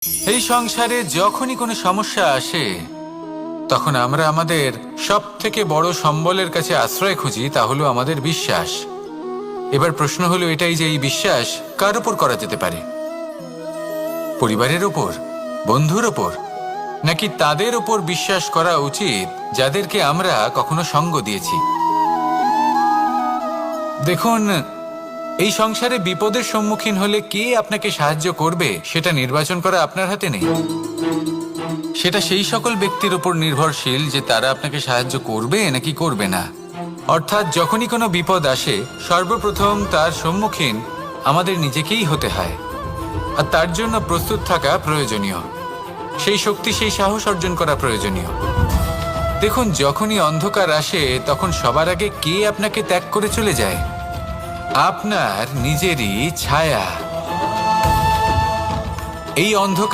এই সংসারে যখনই কোনো সমস্যা আসে তখন আমরা আমাদের সব থেকে বড় সম্বলের কাছে আশ্রয় খুঁজি, তা হলো আমাদের বিশ্বাস। এবার প্রশ্ন হলো এটাই যে এই বিশ্বাস কার উপর করা যেতে পারে? পরিবারের উপর, বন্ধুর উপর, নাকি তাদের উপর বিশ্বাস করা উচিত যাদেরকে আমরা কখনো সঙ্গ দিয়েছি? দেখুন, এই সংসারে বিপদের সম্মুখীন হলে কে আপনাকে সাহায্য করবে সেটা নির্বাচন করা আপনার হাতে নেই। সেটা সেই সকল ব্যক্তির উপর নির্ভরশীল যে তারা আপনাকে সাহায্য করবে নাকি করবে না। অর্থাৎ যখনই কোনো বিপদ আসে সর্বপ্রথম তার সম্মুখীন আমাদের নিজেকেই হতে হয়, আর তার জন্য প্রস্তুত থাকা প্রয়োজনীয়। সেই শক্তি, সেই সাহস অর্জন করা প্রয়োজনীয়। দেখুন, যখনই অন্ধকার আসে তখন সবার আগে কে আপনাকে ত্যাগ করে চলে যায়? আপনার নিজেরই ছায়া। এই অন্ধকার